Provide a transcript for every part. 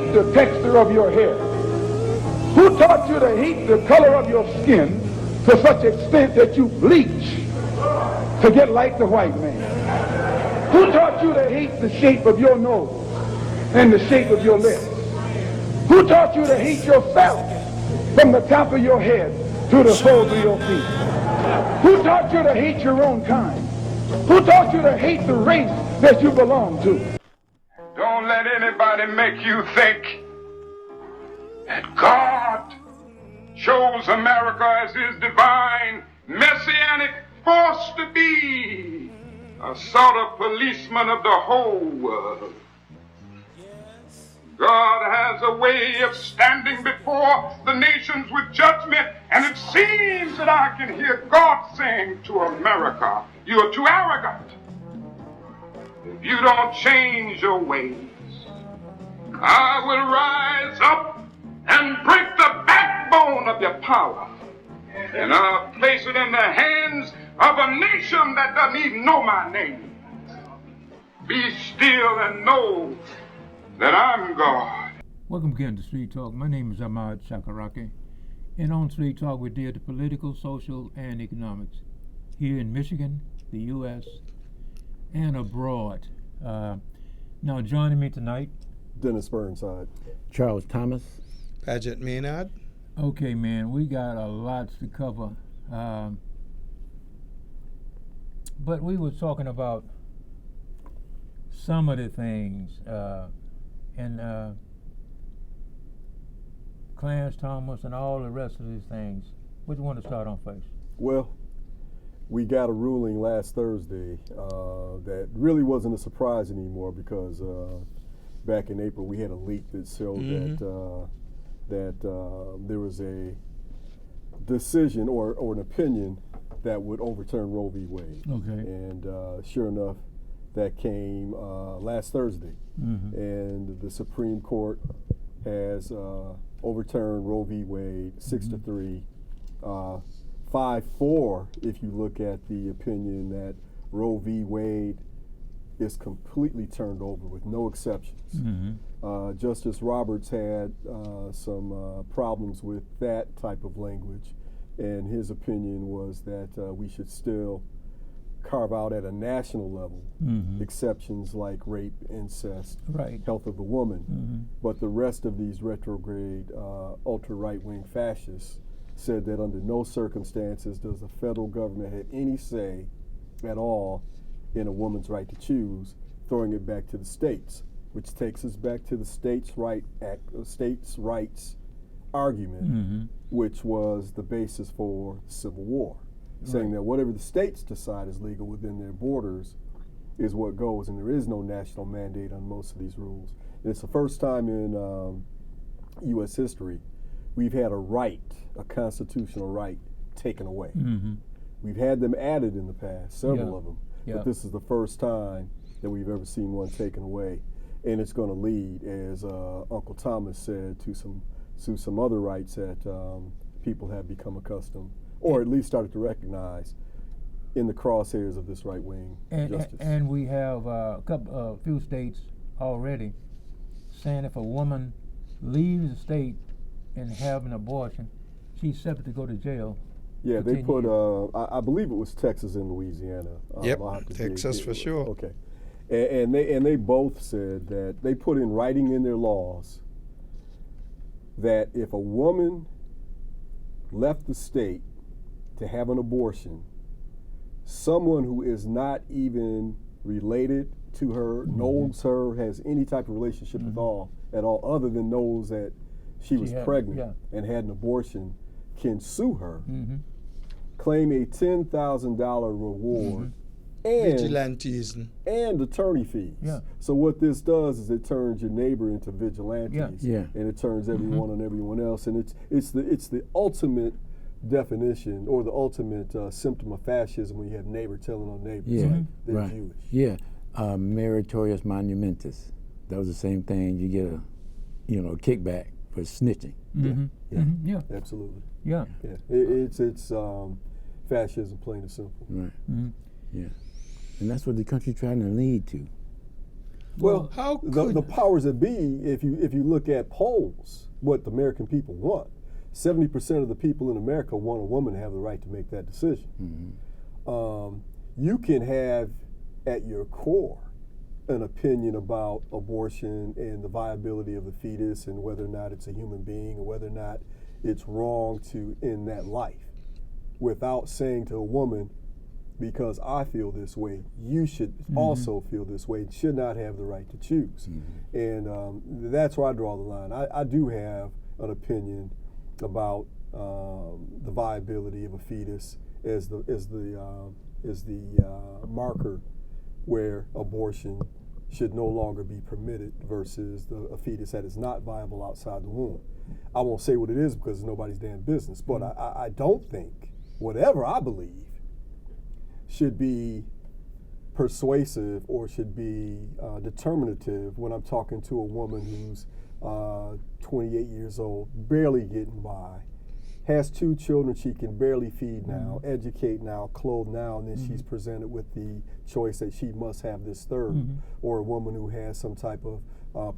hate the texture of your hair? Who taught you to hate the color of your skin to such extent that you bleach to get like the white man? Who taught you to hate the shape of your nose and the shape of your lips? Who taught you to hate yourself from the top of your head to the soles of your feet? Who taught you to hate your own kind? Who taught you to hate the race that you belong to? Don't let anybody make you think that God chose America as his divine messianic force to be a sort of policeman of the whole world. God has a way of standing before the nations with judgment, and it seems that I can hear God saying to America, you are too arrogant. If you don't change your ways, I will rise up and break the backbone of your power, and I'll place it in the hands of a nation that doesn't even know my name. Be still and know that I'm God. Welcome again to Street Talk. My name is Ahmad Shakaraki, and on Street Talk we deal to political, social, and economics here in Michigan, the U.S., and abroad. Now joining me tonight, Dennis Burnside, Charles Thomas, Paget Maynard. Okay, man, we got a lot to cover, but we were talking about some of the things, and Clarence Thomas and all the rest of these things. What do you want to start on first? Well, we got a ruling last Thursday that really wasn't a surprise anymore because back in April we had a leak that showed that there was a decision or an opinion that would overturn Roe v. Wade. Okay. And sure enough, that came last Thursday. And the Supreme Court has overturned Roe v. Wade 6-3, 5-4 if you look at the opinion that Roe v. Wade is completely turned over with no exceptions. Justice Roberts had some problems with that type of language, and his opinion was that we should still carve out at a national level exceptions like rape, incest, health of the woman. But the rest of these retrograde, ultra right-wing fascists said that under no circumstances does the federal government have any say at all in a woman's right to choose, throwing it back to the states, which takes us back to the states' rights argument, which was the basis for the Civil War, saying that whatever the states decide is legal within their borders is what goes, and there is no national mandate on most of these rules. And it's the first time in U.S. history we've had a constitutional right, taken away. We've had them added in the past, several of them, but this is the first time that we've ever seen one taken away. And it's going to lead, as Uncle Thomas said, to some other rights that people have become accustomed, or at least started to recognize in the crosshairs of this right-wing justice. And we have a few states already saying if a woman leaves the state and have an abortion, she's subject to go to jail. Yeah, they put, I believe it was Texas and Louisiana. Yep, Texas for sure. Okay. And they both said that they put in writing in their laws that if a woman left the state to have an abortion, someone who is not even related to her, knows her, has any type of relationship at all, other than knows that she was pregnant and had an abortion, can sue her, claim a $10,000 reward, and vigilantism and attorney fees. So what this does is it turns your neighbor into vigilantes, and it turns everyone on everyone else, and it's the ultimate definition or the ultimate symptom of fascism when you have neighbor telling on neighbors they're Jewish. Meritorious monumentus. That was the same thing. You get a kickback for snitching. Absolutely. It's fascism, plain and simple. Right. And that's what the country's trying to lead to. Well, How the could- powers that be, if you look at polls, what the American people want, 70% of the people in America want a woman to have the right to make that decision. You can have at your core an opinion about abortion and the viability of the fetus and whether or not it's a human being or whether or not it's wrong to end that life, without saying to a woman, because I feel this way, you should also feel this way, and should not have the right to choose. And that's where I draw the line. I do have an opinion about the viability of a fetus as the marker where abortion should no longer be permitted versus a fetus that is not viable outside the womb. I won't say what it is because it's nobody's damn business, but I don't think whatever I believe should be persuasive or should be determinative when I'm talking to a woman who's 28 years old, barely getting by, has 2 children she can barely feed now, educate now, clothe now, and then she's presented with the choice that she must have this third, or a woman who has some type of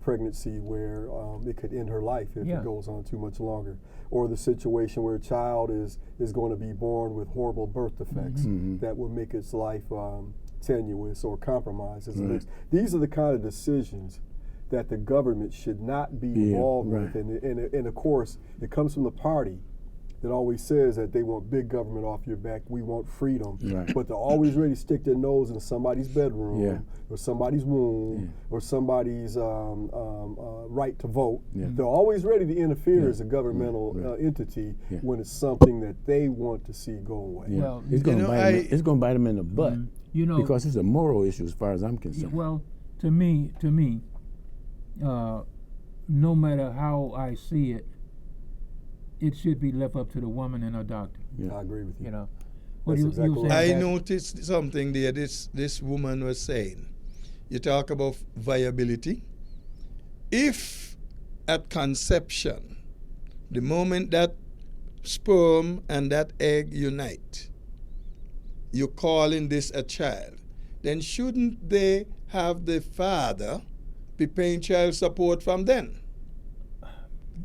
pregnancy where it could end her life if it goes on too much longer, or the situation where a child is going to be born with horrible birth defects that will make its life tenuous or compromised. These are the kind of decisions that the government should not be involved with, and of course it comes from the party that always says that they want big government off your back, we want freedom, but they're always ready to stick their nose in somebody's bedroom or somebody's womb or somebody's right to vote. They're always ready to interfere as a governmental entity when it's something that they want to see go away. Well, It's going to bite them in the butt, because it's a moral issue as far as I'm concerned. Well, to me, no matter how I see it, it should be left up to the woman and her doctor. I agree with you. You know, That's exactly right. I noticed something there. This woman was saying. You talk about viability. If at conception, the moment that sperm and that egg unite, you're calling this a child, then shouldn't they have the father be paying child support from then?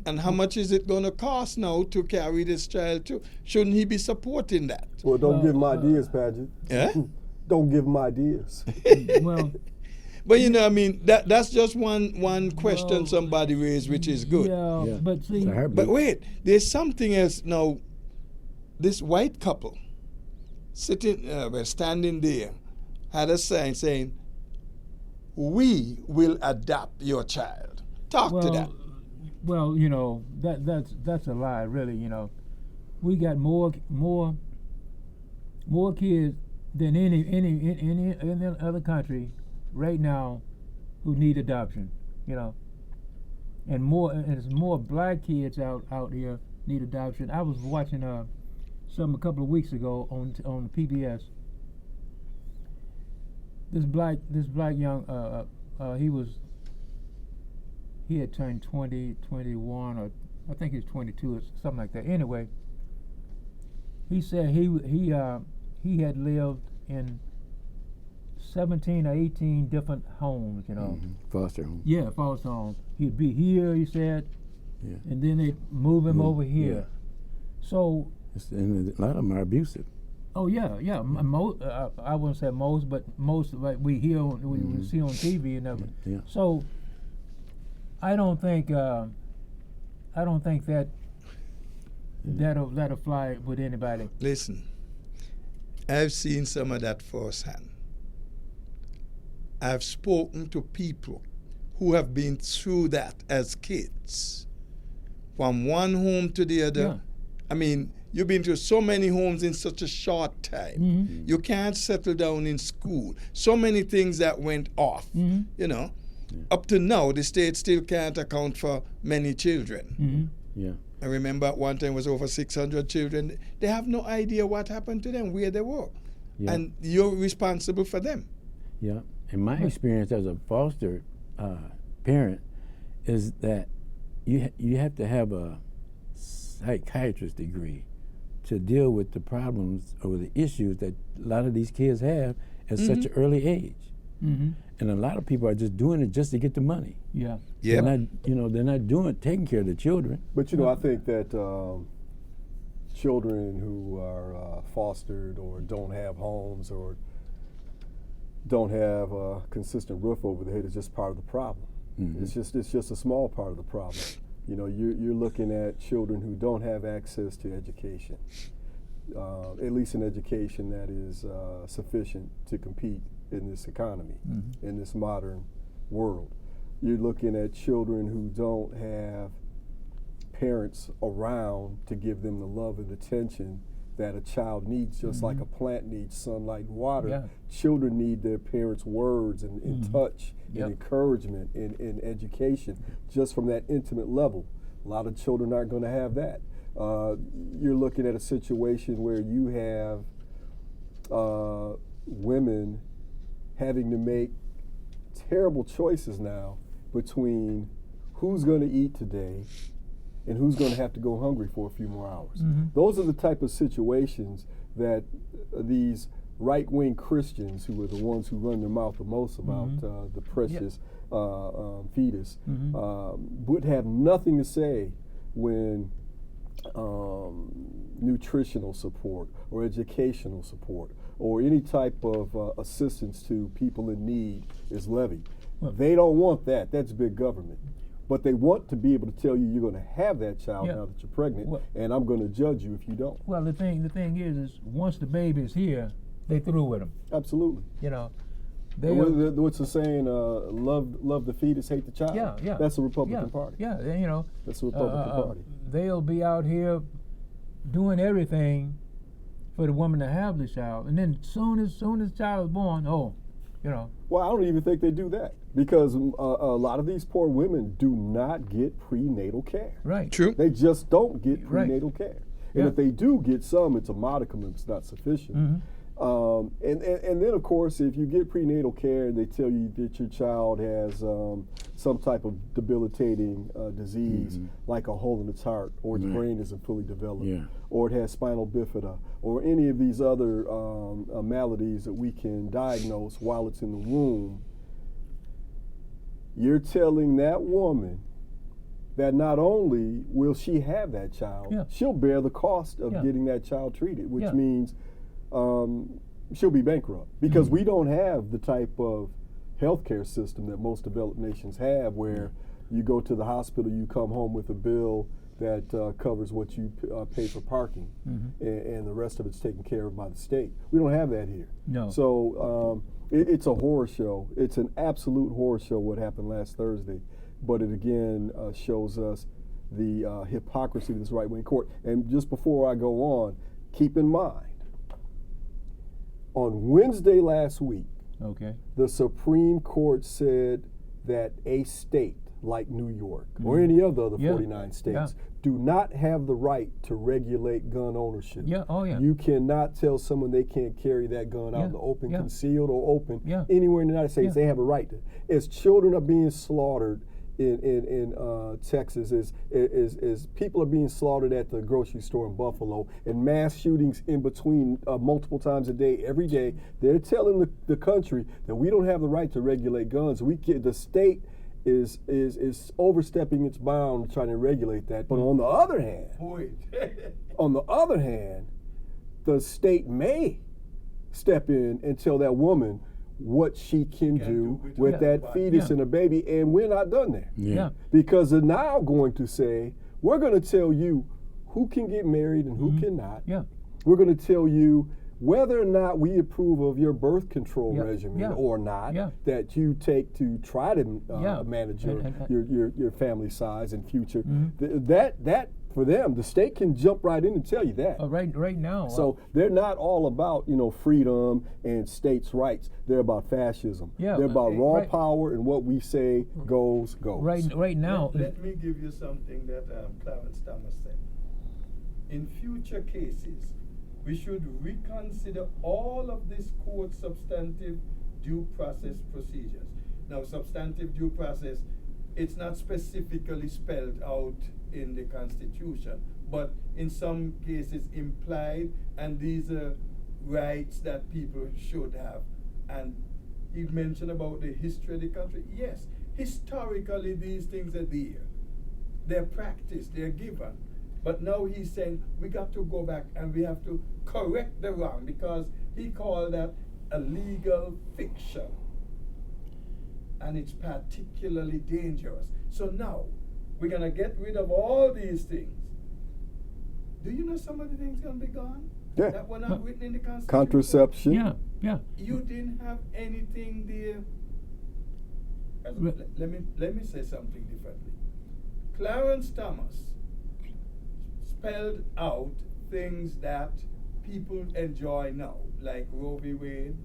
And how much is it going to cost now to carry this child too? Shouldn't he be supporting that? Well, don't give him ideas, Paget. Yeah? Don't give him ideas. Well, But you know, I mean, that's just one question somebody raised, which is good. yeah, but see, But wait, there's something else now. This white couple standing there had a sign saying, "We will adopt your child." Talk to that. Well, you know, that's a lie, really. You know, we got more kids than any other country right now who need adoption. You know, and there's more black kids out here need adoption. I was watching some a couple of weeks ago on PBS. This black young he had turned 20, 21, or I think he was 22 or something like that. Anyway, he said he had lived in 17 or 18 different homes, you know. Foster home. Yeah, foster homes. He'd be here, he said, and then they'd move him over here. So, And a lot of them are abusive. oh yeah. Most I wouldn't say most, but most like we hear, we see on TV and everything. Yeah. So, I don't think that'll fly with anybody. Listen, I've seen some of that firsthand. I've spoken to people who have been through that as kids, from one home to the other. Yeah. I mean, you've been to so many homes in such a short time. You can't settle down in school. So many things that went off, you know. Up to now, the state still can't account for many children. Yeah. I remember at one time it was over 600 children. They have no idea what happened to them, where they were. Yeah. And you're responsible for them. Yeah. And my experience as a foster parent is that you have to have a psychiatrist degree to deal with the problems or the issues that a lot of these kids have at such an early age. and a lot of people are just doing it just to get the money. Yeah. Yeah. They're not taking care of the children. But I think that children who are fostered or don't have homes or don't have a consistent roof over their head is just part of the problem. Mm-hmm. It's just a small part of the problem. You're looking at children who don't have access to education, at least an education that is sufficient to compete in this economy, in this modern world. You're looking at children who don't have parents around to give them the love and attention that a child needs, just like a plant needs sunlight and water. Yeah. Children need their parents' words and touch Yep. and encouragement in education, just from that intimate level. A lot of children aren't going to have that. You're looking at a situation where you have women having to make terrible choices now between who's going to eat today and who's going to have to go hungry for a few more hours. Those are the type of situations that these right-wing Christians, who are the ones who run their mouth the most about the precious fetus, would have nothing to say when nutritional support or educational support or any type of assistance to people in need is levied. They don't want that. That's big government. But they want to be able to tell you you're going to have that child now that you're pregnant, and I'm going to judge you if you don't. Well, the thing is once the baby is here, they through with him. Absolutely. What's the saying? Love the fetus, hate the child. Yeah. That's the Republican Party. Yeah, That's the Republican Party. They'll be out here doing everything for the woman to have the child, and then soon as the child is born, Well, I don't even think they do that because a lot of these poor women do not get prenatal care. Right. True. They just don't get prenatal care. And Yeah. if they do get some, it's a modicum, it's not sufficient. And then, of course, if you get prenatal care and they tell you that your child has some type of debilitating disease, like a hole in its heart, or its brain isn't fully developed, or it has spinal bifida, or any of these other maladies that we can diagnose while it's in the womb, you're telling that woman that not only will she have that child, she'll bear the cost of getting that child treated, which means she'll be bankrupt because we don't have the type of healthcare system that most developed nations have, where you go to the hospital, you come home with a bill that covers what you pay for parking, and the rest of it's taken care of by the state. We don't have that here. No. So it's a horror show. It's an absolute horror show what happened last Thursday, but it again shows us the hypocrisy of this right-wing court. And just before I go on, keep in mind, on Wednesday last week, the Supreme Court said that a state like New York or any of the other 49 states do not have the right to regulate gun ownership. You cannot tell someone they can't carry that gun out in the open, concealed or open, anywhere in the United States. They have a right to. As children are being slaughtered in Texas, as people are being slaughtered at the grocery store in Buffalo, and mass shootings in between multiple times a day, every day, they're telling the country that we don't have the right to regulate guns. The state is overstepping its bound trying to regulate that. But on the other hand, the state may step in and tell that woman what she can do with that fetus and a baby, and we're not done there. Because they're now going to say, we're going to tell you who can get married and who cannot. We're going to tell you whether or not we approve of your birth control regimen or not that you take to try to manage your family size and future. That for them, the state can jump right in and tell you that. Right now. So they're not all about freedom and states' rights. They're about fascism. They're about raw power, and what we say goes. Right now. Let me give you something that Clarence Thomas said. In future cases, we should reconsider all of this court substantive due process procedures. Now, substantive due process, it's not specifically spelled out in the Constitution, but in some cases implied, and these are rights that people should have. And he mentioned about the history of the country. Yes, historically these things are there. They're practiced, they're given. But now he's saying we got to go back and we have to correct the wrong, because he called that a legal fiction. And it's particularly dangerous. So now we're going to get rid of all these things. Do you know some of the things going to be gone? Yeah. That were not written in the Constitution? Contraception. Yeah, yeah. You didn't have anything there. Let me say something differently. Clarence Thomas spelled out things that people enjoy now, like Roe v. Wade.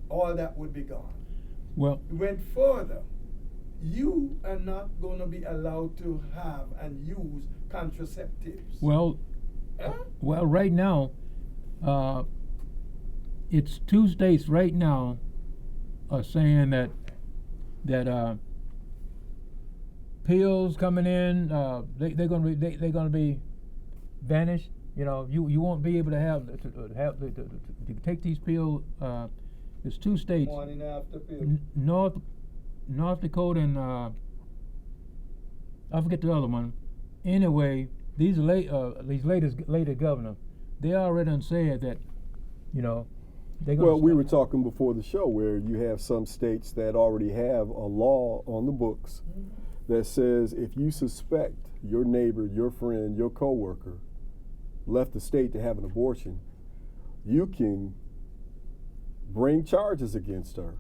All that would be gone. Well, He went further. You are not going to be allowed to have and use contraceptives. well, Huh? well. Right now, it's 2 states right now are saying that pills coming in, they're gonna be vanished. You know, you won't be able to have to take these pills. There's 2 states, Morning after pill. North Dakota and I forget the other one. Anyway, these later governors, they already done said that, you know, they're gonna Well, we stop. were talking before the show where you have some states that already have a law on the books that says if you suspect your neighbor, your friend, your coworker left the state to have an abortion, you can bring charges against her.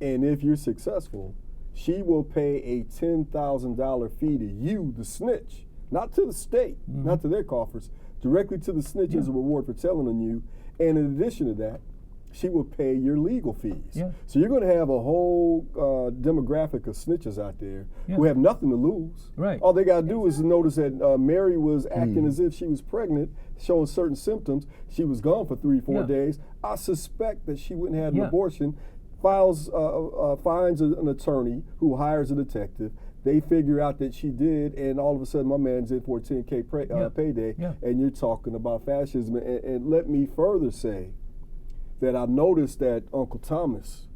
And if you're successful, she will pay a $10,000 fee to you, the snitch, not to the state, not to their coffers, directly to the snitch as a reward for telling on you. And in addition to that, she will pay your legal fees. Yeah. So you're going to have a whole demographic of snitches out there who Yeah. have nothing to lose. Right. All they got to do is notice that Mary was acting as if she was pregnant, showing certain symptoms. She was gone for 3-4 Yeah. days. I suspect that she wouldn't have an Yeah. abortion. Finds an attorney who hires a detective. They figure out that she did, and all of a sudden, my man's in for a 10K payday. Yeah. And you're talking about fascism. And let me further say that I noticed that Uncle Thomas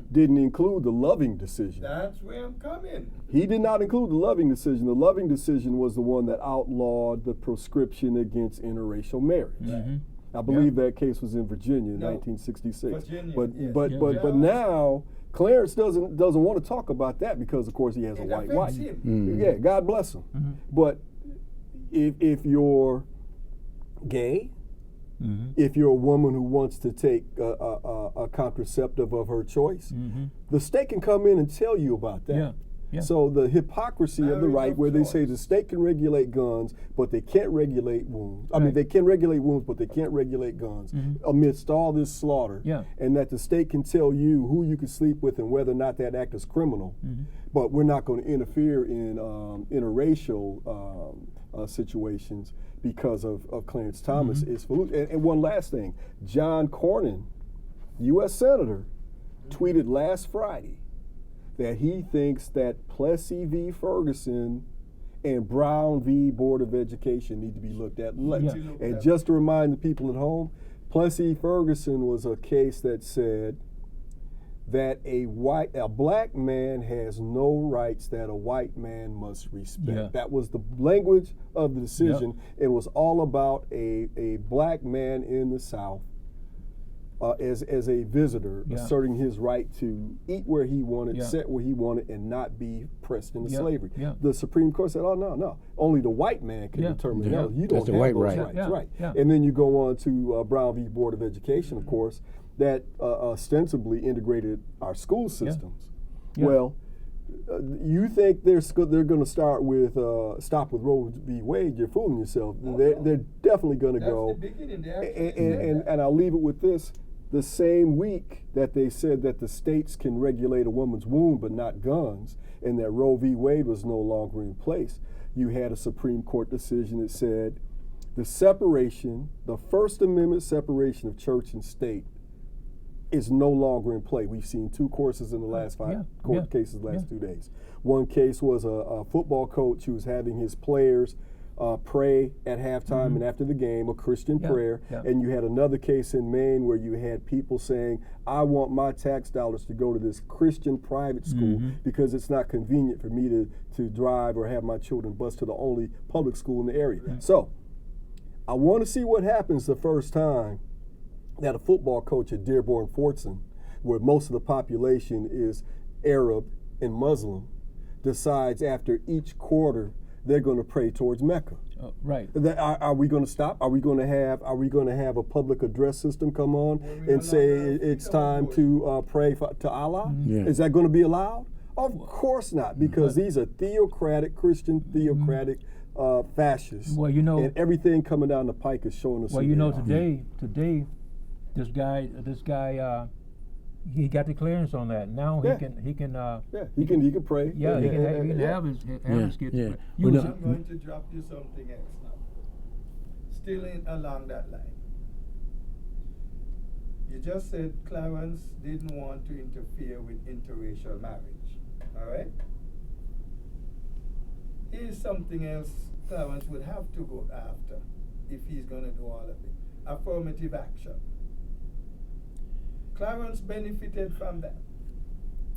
didn't include the Loving decision. That's where I'm coming. He did not include the Loving decision. The Loving decision was the one that outlawed the proscription against interracial marriage. I believe that case was in Virginia in No. 1966. Virginia, but yes. but Yeah. but but now Clarence doesn't want to talk about that because of course he has a It white affects wife. him. Yeah, God bless him. But if you're gay, if you're a woman who wants to take a contraceptive of her choice, the state can come in and tell you about that. Yeah. Yeah. So the hypocrisy of the Marriage right, of where they say choice. the state can regulate guns, but they can't regulate wounds. I mean, Right. they can regulate wounds, but they can't regulate guns. Amidst all this slaughter, Yeah. and that the state can tell you who you can sleep with and whether or not that act is criminal. But we're not going to interfere in interracial situations because of Clarence Thomas is foolish. And one last thing, John Cornyn, U.S. Senator, tweeted last Friday that he thinks that Plessy v. Ferguson and Brown v. Board of Education need to be looked at. And just to remind the people at home, Plessy Ferguson was a case that said that a black man has no rights that a white man must respect. Yeah. That was the language of the decision. It was all about a black man in the South as a visitor, asserting his right to eat where he wanted, sit where he wanted, and not be pressed into slavery. The Supreme Court said, "Oh no, only the white man can determine. No, you don't That's a have white those right. rights." Yeah. Right. Yeah. And then you go on to Brown v. Board of Education, of course, that ostensibly integrated our school systems. Yeah. Well, you think they're going to stop with Roe v. Wade? You're fooling yourself. They're definitely going to That's go. the beginning. They actually said that. And I'll leave it with this. The same week that they said that the states can regulate a woman's womb but not guns, and that Roe v. Wade was no longer in place, you had a Supreme Court decision that said the First Amendment separation of church and state is no longer in play. We've seen 2 courses in the last 5 court cases the last 2 days. One case was a football coach who was having his players pray at halftime and after the game, a Christian Yeah, prayer. yeah. And you had another case in Maine where you had people saying, I want my tax dollars to go to this Christian private school because it's not convenient for me to drive or have my children bus to the only public school in the area. So I want to see what happens the first time that a football coach at Dearborn Fortson, where most of the population is Arab and Muslim, decides after each quarter they're going to pray towards Mecca. Right. Are we going to stop? Are we going to have a public address system come on we and say allow it's freedom time of to pray to Allah? Yeah. Is that going to be allowed? Of course not, because these are theocratic, Christian theocratic fascists. Well, you know- and everything coming down the pike is showing us. Well, who you they know, are. today, this guy, he got the clearance on that. Now Yeah. he can. Yeah, he can pray. Yeah, he can yeah. have his kids. yeah. pray. Well, You was- no- I'm going to drop you something else now. Still along that line. You just said Clarence didn't want to interfere with interracial marriage. All right? Here's something else Clarence would have to go after if he's going to do all of it. Affirmative action. Clarence benefited from that.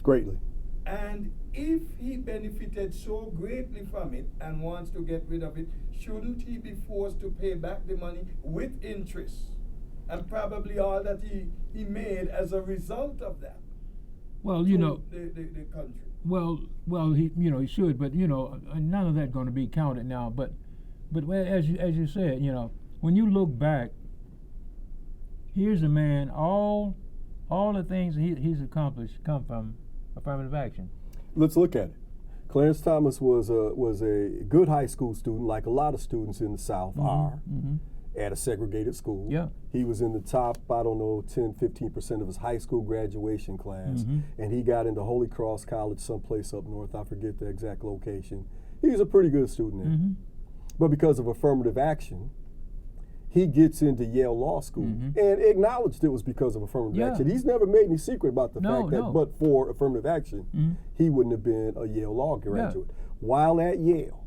Greatly. And if he benefited so greatly from it and wants to get rid of it, shouldn't he be forced to pay back the money with interest? And probably all that he made as a result of that. well, you to know. the country. Well, he should, but none of that going to be counted now. But as you said, when you look back, here's a man. All the things he's accomplished come from affirmative action. Let's look at it. Clarence Thomas was a good high school student, like a lot of students in the South are, at a segregated school. Yeah. He was in the top, 10-15% of his high school graduation class, and he got into Holy Cross College someplace up north. I forget the exact location. He was a pretty good student there. But because of affirmative action, he gets into Yale Law School and acknowledged it was because of affirmative Yeah. action. He's never made any secret about the fact that, No. but for affirmative action, he wouldn't have been a Yale Law graduate. While at Yale,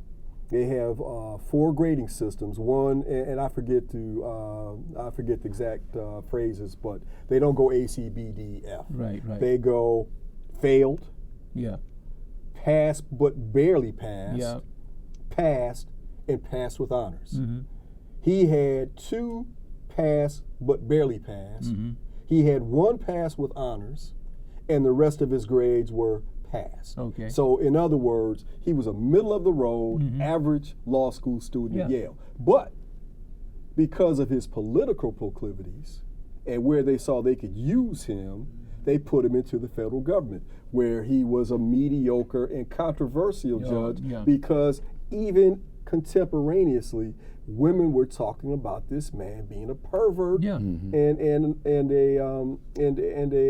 they have 4 grading systems. One, and I forget the exact phrases, but they don't go A, C, B, D, F. Right. They go failed, Yeah. passed but barely passed, Yeah. passed, and passed with honors. Mhm. He had 2 pass but barely pass. Mhm. He had 1 pass with honors, and the rest of his grades were pass. Okay. So in other words, he was a middle of the road, average law school student at Yeah. Yale. But because of his political proclivities and where they saw they could use him, they put him into the federal government, where he was a mediocre and controversial Yeah, judge yeah. because even contemporaneously, women were talking about this man being a pervert Yeah. and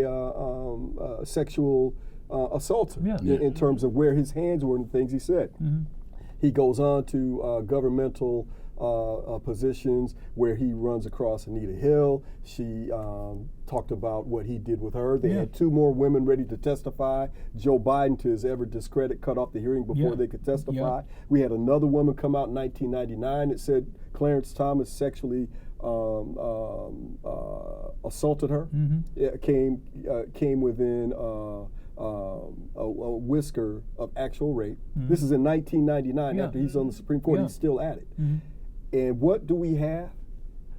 a sexual assaulter Yeah. in terms of where his hands were and the things he said. He goes on to governmental positions where he runs across Anita Hill. She talked about what he did with her. They Yeah. had 2 more women ready to testify. Joe Biden, to his ever discredit, cut off the hearing before Yeah. they could testify. Yeah. We had another woman come out in 1999 that said Clarence Thomas sexually assaulted her. It came within a whisker of actual rape. This is in 1999. Yeah. After he's on the Supreme Court, Yeah. he's still at it. And what do we have?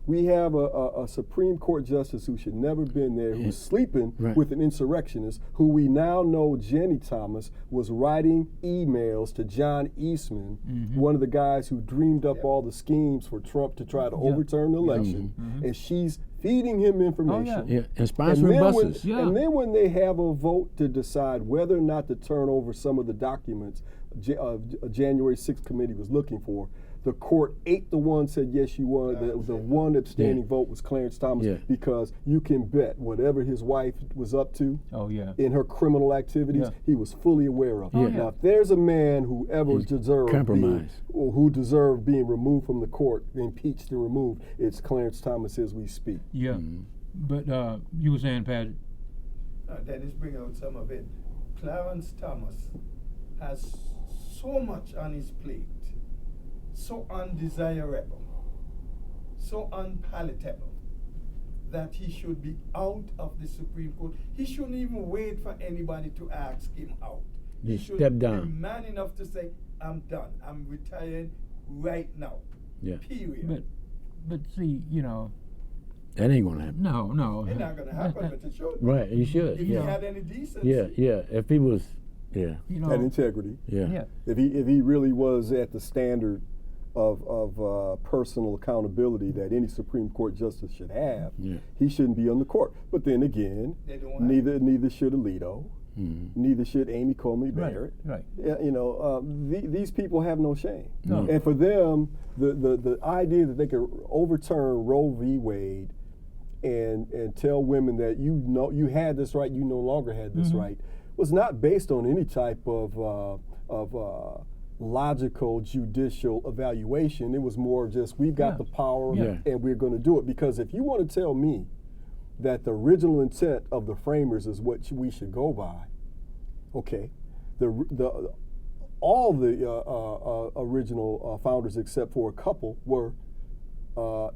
We have a Supreme Court justice who should never have been there, who's sleeping Right. with an insurrectionist, who we now know, Jenny Thomas, was writing emails to John Eastman, one of the guys who dreamed up all the schemes for Trump to try to overturn the election. And she's feeding him information. Yeah, and And sponsoring then, when, buses. Yeah. and then when they have a vote to decide whether or not to turn over some of the documents January 6th committee was looking for, the court 8-1 said yes, you won. The one abstaining vote was Clarence Thomas, Yeah. because you can bet whatever his wife was up to Oh yeah. in her criminal activities, Yeah. he was fully aware of. Yeah. Now, if there's a man who ever He's deserved being, compromised. or who deserved being removed from the court, impeached and removed, it's Clarence Thomas as we speak. Yeah. But you were saying, Patrick. Dennis, bring out some of it. Clarence Thomas has so much on his plate so undesirable, so unpalatable, that he should be out of the Supreme Court. He shouldn't even wait for anybody to ask him out. He Just should step be down. man enough to say, I'm done. I'm retiring right now. Yeah. Period. But see, you know, That ain't gonna happen. no. It's not going to happen, but it should. Right, you should. If Yeah. he had any decency. Yeah. If he was, yeah. You know, And integrity. yeah. If he really was at the standard of personal accountability that any Supreme Court justice should have, Yeah. he shouldn't be on the court. But then again, They don't have neither should Alito, neither should Amy Coney Right, Barrett. right. Yeah, you know, these people have no shame. No. And for them, the idea that they could overturn Roe v. Wade and tell women that you had this right, you no longer had this right, was not based on any type of logical judicial evaluation. It was more just we've got Yeah. the power Yeah. and we're going to do it. Because if you want to tell me that the original intent of the framers is what we should go by, okay, all the original founders except for a couple were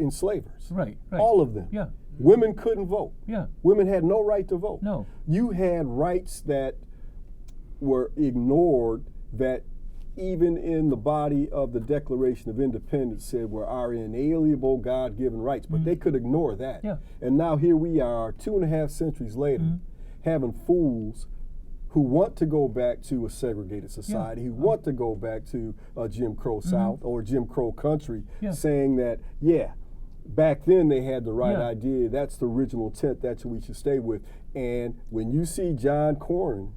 enslavers. Right. All of them. Yeah. Women couldn't vote. Yeah. Women had no right to vote. No. You had rights that were ignored that even in the body of the Declaration of Independence said were our inalienable God-given rights, but they could ignore that. Yeah. And now here we are 2.5 centuries later having fools who want to go back to a segregated society, who want to go back to a Jim Crow South or Jim Crow country, Yeah. saying that, back then they had the right Yeah. idea, that's the original intent, that's what we should stay with. And when you see John Cornyn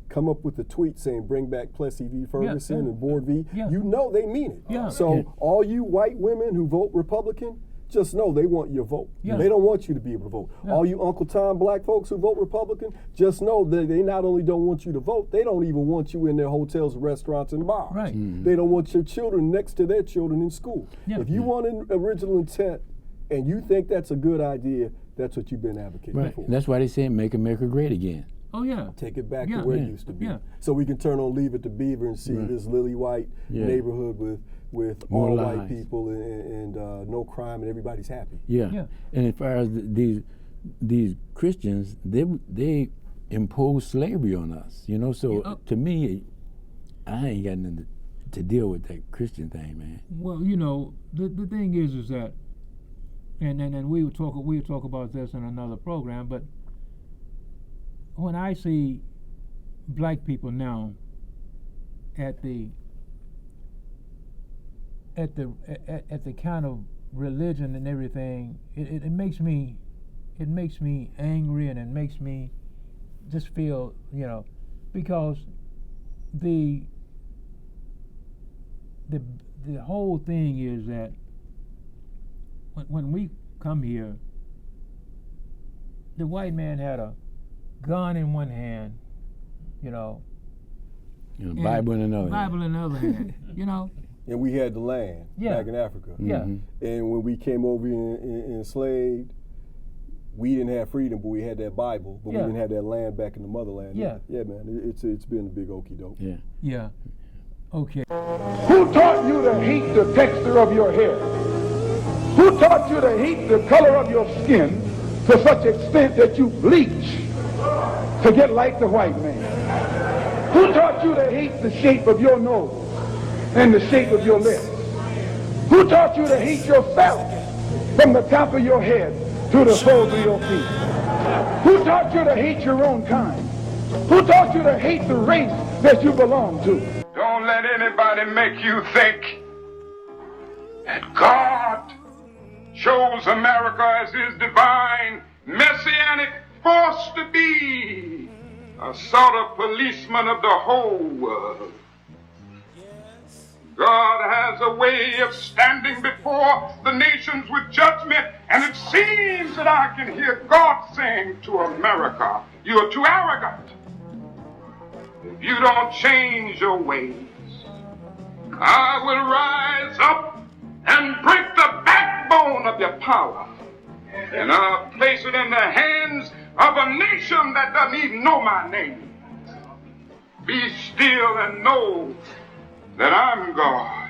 come up with a tweet saying bring back Plessy v. Ferguson and Board v., you know they mean it. Yeah. So Yeah. all you white women who vote Republican, just know they want your vote. Yeah. They don't want you to be able to vote. Yeah. All you Uncle Tom black folks who vote Republican, just know that they not only don't want you to vote, they don't even want you in their hotels, restaurants, and bars. Right. They don't want your children next to their children in school. Yeah. If you want an original intent and you think that's a good idea, that's what you've been advocating Right. for. And that's why they say make America great again. Oh yeah. Take it back Yeah. to where Yeah. it used to be. Yeah. So we can turn on Leave It to Beaver and see this lily white Yeah. neighborhood with More all white lives. people and no crime and everybody's happy. Yeah. Yeah. And as far as these Christians, they impose slavery on us. You know, so Yeah. to me, I ain't got nothing to deal with that Christian thing, man. Well, you know, the thing is that, and we would talk about this in another program, but when I see black people now at the kind of religion and everything, it makes me angry, and it makes me just feel, you know, because the whole thing is that when we come here, the white man had a gun in one hand, you know, and Bible in another. Bible in the other hand, you know. And we had the land Yeah. back in Africa. Yeah. And when we came over enslaved, we didn't have freedom, but we had that Bible, but Yeah. we didn't have that land back in the motherland. Yeah. Yeah, man. It's been a big okie doke. Yeah. Yeah. Okay. Who taught you to hate the texture of your hair? Who taught you to hate the color of your skin to such extent that you bleach to get like the white man? Who taught you to hate the shape of your nose and the shape of your lips? Who taught you to hate yourself from the top of your head to the soles of your feet? Who taught you to hate your own kind? Who taught you to hate the race that you belong to? Don't let anybody make you think that God chose America as his divine messianic force to be a sort of policeman of the whole world. God has a way of standing before the nations with judgment, and it seems that I can hear God saying to America, you are too arrogant. If you don't change your ways, I will rise up and break the backbone of your power, and I'll place it in the hands of a nation that doesn't even know my name. Be still and know that I'm God.